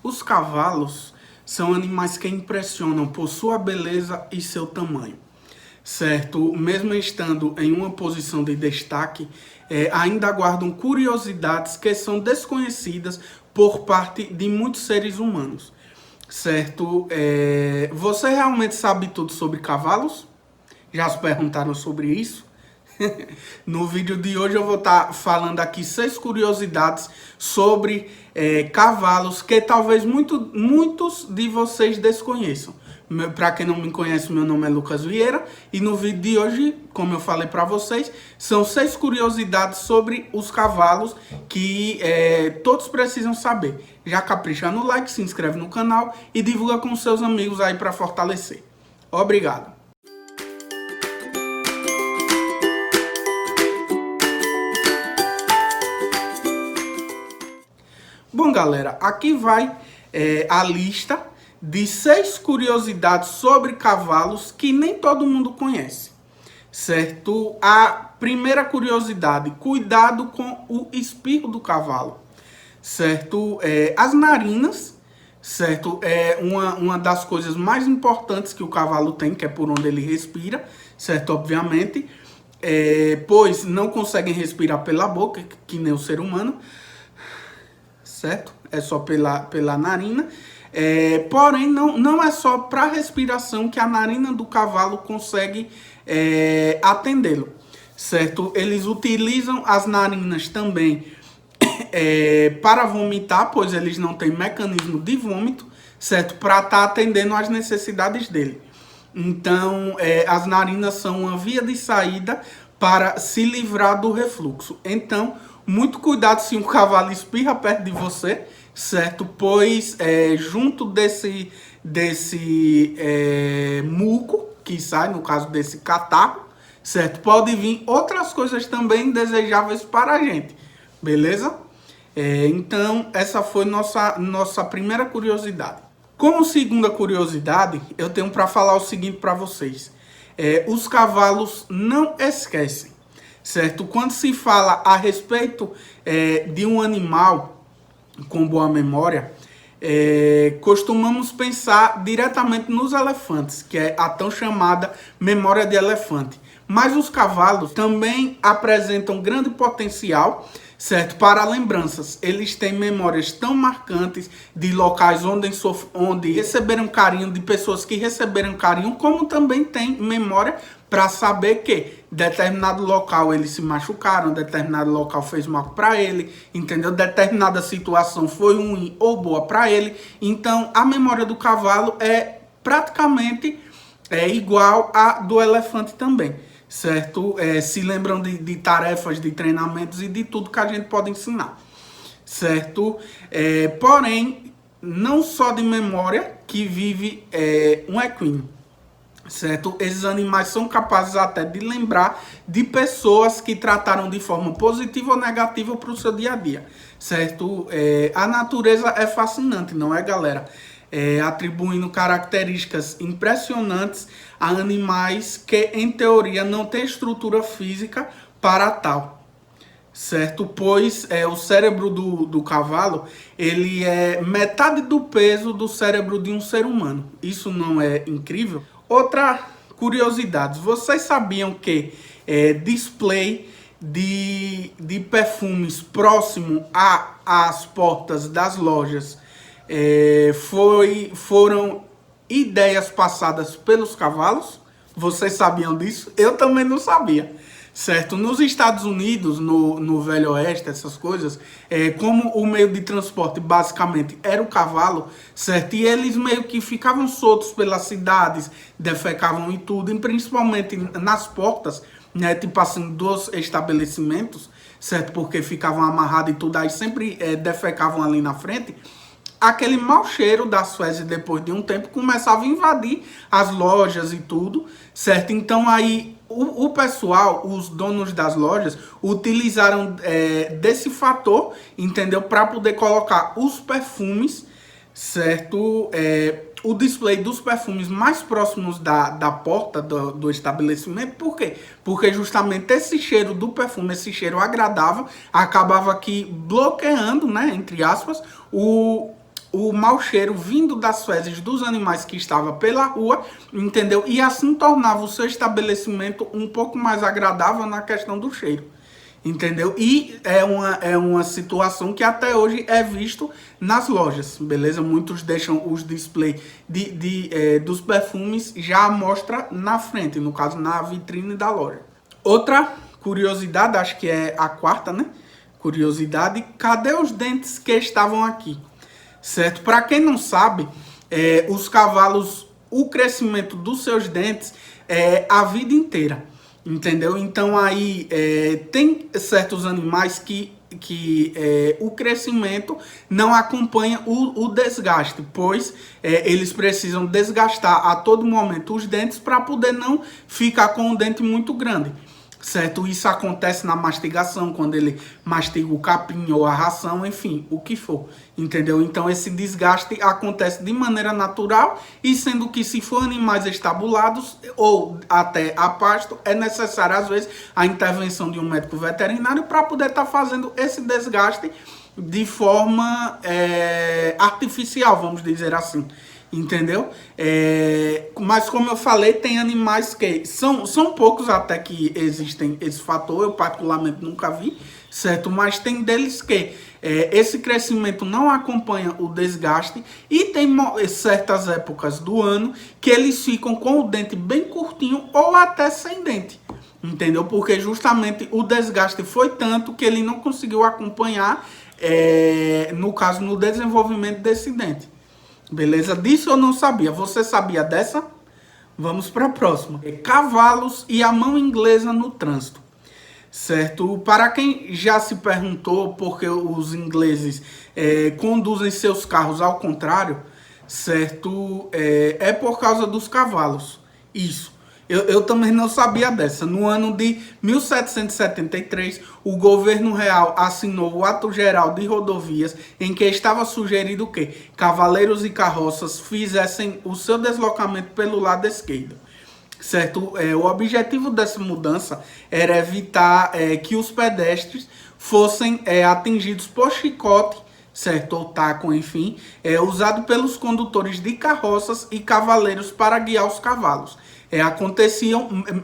Os cavalos são animais que impressionam por sua beleza e seu tamanho, certo? Mesmo estando em uma posição de destaque, ainda guardam curiosidades que são desconhecidas por parte de muitos seres humanos, certo? Você realmente sabe tudo sobre cavalos? Já se perguntaram sobre isso? No vídeo de hoje eu vou estar falando aqui 6 curiosidades sobre cavalos que talvez muitos de vocês desconheçam. Para quem não me conhece, meu nome é Lucas Vieira e no vídeo de hoje, como eu falei para vocês, são 6 curiosidades sobre os cavalos que todos precisam saber. Já capricha no like, se inscreve no canal e divulga com seus amigos aí para fortalecer. Obrigado! Bom, galera, aqui vai a lista de 6 curiosidades sobre cavalos que nem todo mundo conhece, certo? A primeira curiosidade, cuidado com o espirro do cavalo, certo? As narinas, certo? É uma das coisas mais importantes que o cavalo tem, que é por onde ele respira, certo? Obviamente, pois não conseguem respirar pela boca, que nem o ser humano, certo? É só pela narina. Porém, não é só para respiração que a narina do cavalo consegue atendê-lo, certo? Eles utilizam as narinas também para vomitar, pois eles não têm mecanismo de vômito, certo? Para estar atendendo às necessidades dele. Então, as narinas são uma via de saída para se livrar do refluxo. Então, muito cuidado se um cavalo espirra perto de você, certo? Pois junto desse muco que sai, no caso desse catarro, certo? Pode vir outras coisas também desejáveis para a gente, beleza? Então, essa foi nossa primeira curiosidade. Como segunda curiosidade, eu tenho para falar o seguinte para vocês. Os cavalos não esquecem, certo? Quando se fala a respeito de um animal com boa memória, costumamos pensar diretamente nos elefantes, que é a tão chamada memória de elefante. Mas os cavalos também apresentam grande potencial, certo? Para lembranças. Eles têm memórias tão marcantes de locais onde receberam carinho, de pessoas que receberam carinho, como também tem memória para saber que determinado local eles se machucaram, determinado local fez mal para ele, entendeu? Determinada situação foi ruim ou boa para ele. Então, a memória do cavalo é praticamente igual à do elefante também, certo? Se lembram de tarefas, de treinamentos e de tudo que a gente pode ensinar, certo? Porém, não só de memória que vive um equino, certo? Esses animais são capazes até de lembrar de pessoas que trataram de forma positiva ou negativa para o seu dia a dia, certo? A natureza é fascinante, não é, galera? Atribuindo características impressionantes a animais que, em teoria, não têm estrutura física para tal, certo? Pois o cérebro do cavalo, ele é metade do peso do cérebro de um ser humano. Isso não é incrível? Outra curiosidade, vocês sabiam que display de perfumes próximo às portas das lojas foram ideias passadas pelos cavalos? Vocês sabiam disso? Eu também não sabia, certo? Nos Estados Unidos, no Velho Oeste, essas coisas, como o meio de transporte basicamente era o cavalo, certo? E eles meio que ficavam soltos pelas cidades, defecavam e tudo, e principalmente nas portas, né? Tipo assim, dos estabelecimentos, certo? Porque ficavam amarrados e tudo, aí sempre defecavam ali na frente. Aquele mau cheiro das fezes, depois de um tempo, começava a invadir as lojas e tudo, certo? Então aí o pessoal, os donos das lojas, utilizaram desse fator, entendeu? Para poder colocar os perfumes, certo? O display dos perfumes mais próximos da porta do estabelecimento. Por quê? Porque justamente esse cheiro do perfume, esse cheiro agradável, acabava aqui bloqueando, né, entre aspas, o mau cheiro vindo das fezes dos animais que estavam pela rua, entendeu? E assim tornava o seu estabelecimento um pouco mais agradável na questão do cheiro. Entendeu? E é uma situação que até hoje é visto nas lojas, beleza? Muitos deixam os displays dos perfumes já à mostra na frente, no caso na vitrine da loja. Outra curiosidade, acho que é a quarta, né? Curiosidade, cadê os dentes que estavam aqui? Certo? Para quem não sabe, os cavalos, o crescimento dos seus dentes é a vida inteira. Entendeu? Então aí tem certos animais que o crescimento não acompanha o desgaste, pois eles precisam desgastar a todo momento os dentes para poder não ficar com o dente muito grande. Certo? Isso acontece na mastigação, quando ele mastiga o capim ou a ração, enfim, o que for, entendeu? Então esse desgaste acontece de maneira natural, e sendo que se for animais estabulados ou até a pasto, é necessário às vezes a intervenção de um médico veterinário para poder estar fazendo esse desgaste de forma artificial, vamos dizer assim. Entendeu? Mas como eu falei, tem animais que são poucos até que existem esse fator, eu particularmente nunca vi, certo? Mas tem deles que esse crescimento não acompanha o desgaste, e tem certas épocas do ano que eles ficam com o dente bem curtinho ou até sem dente. Entendeu? Porque justamente o desgaste foi tanto que ele não conseguiu acompanhar, no caso, no desenvolvimento desse dente. Beleza? Disso eu não sabia. Você sabia dessa? Vamos para a próxima. Cavalos e a mão inglesa no trânsito. Certo? Para quem já se perguntou por que os ingleses conduzem seus carros ao contrário, certo? É por causa dos cavalos. Isso. Eu também não sabia dessa. No ano de 1773, o governo real assinou o Ato Geral de Rodovias, em que estava sugerido que cavaleiros e carroças fizessem o seu deslocamento pelo lado esquerdo. Certo? O objetivo dessa mudança era evitar que os pedestres fossem atingidos por chicote, certo? Ou taco, enfim, usado pelos condutores de carroças e cavaleiros para guiar os cavalos.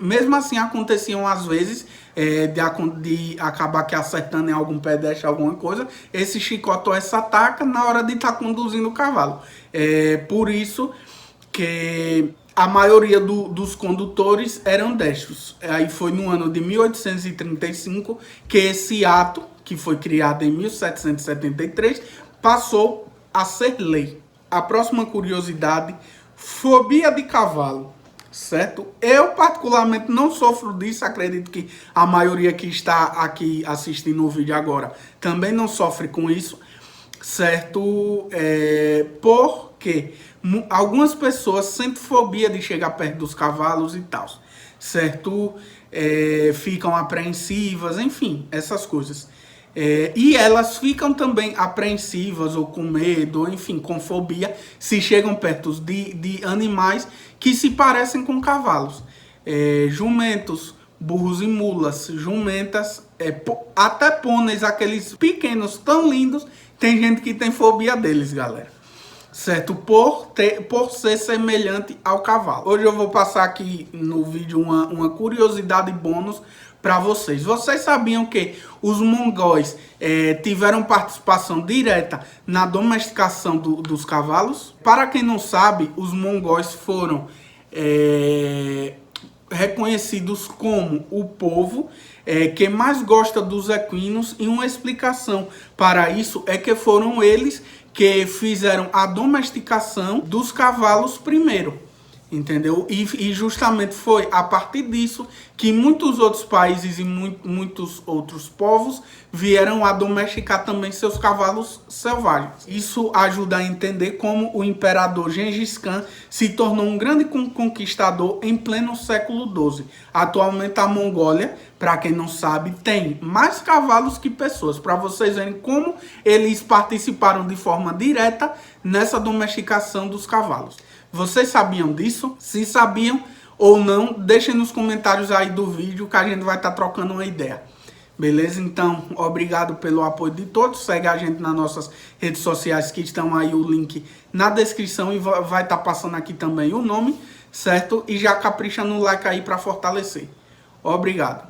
Mesmo assim aconteciam às vezes de acabar que acertando em algum pedestre, alguma coisa, esse chicote ou essa taca na hora de estar conduzindo o cavalo. Por isso que a maioria dos condutores eram destros. Aí foi no ano de 1835 que esse ato, que foi criado em 1773, passou a ser lei. A próxima curiosidade, fobia de cavalo. Certo? Eu particularmente não sofro disso, acredito que a maioria que está aqui assistindo o vídeo agora também não sofre com isso, certo? Porque algumas pessoas sentem fobia de chegar perto dos cavalos e tal, certo? Ficam apreensivas, enfim, essas coisas. E elas ficam também apreensivas ou com medo, ou enfim, com fobia, se chegam perto de animais que se parecem com cavalos. Jumentos, burros e mulas, jumentas, até pôneis, aqueles pequenos tão lindos, tem gente que tem fobia deles, galera. Certo? Por ser semelhante ao cavalo. Hoje eu vou passar aqui no vídeo uma curiosidade bônus para vocês. Vocês sabiam que os mongóis tiveram participação direta na domesticação dos cavalos? Para quem não sabe, os mongóis foram reconhecidos como o povo que mais gosta dos equinos, e uma explicação para isso é que foram eles que fizeram a domesticação dos cavalos primeiro. Entendeu? E justamente foi a partir disso que muitos outros países e muitos outros povos vieram a domesticar também seus cavalos selvagens. Isso ajuda a entender como o imperador Gengis Khan se tornou um grande conquistador em pleno século XII. Atualmente a Mongólia, para quem não sabe, tem mais cavalos que pessoas, para vocês verem como eles participaram de forma direta nessa domesticação dos cavalos. Vocês sabiam disso? Se sabiam ou não, deixem nos comentários aí do vídeo que a gente vai estar trocando uma ideia. Beleza? Então, obrigado pelo apoio de todos. Segue a gente nas nossas redes sociais, que estão aí o link na descrição e vai estar passando aqui também o nome, certo? E já capricha no like aí para fortalecer. Obrigado.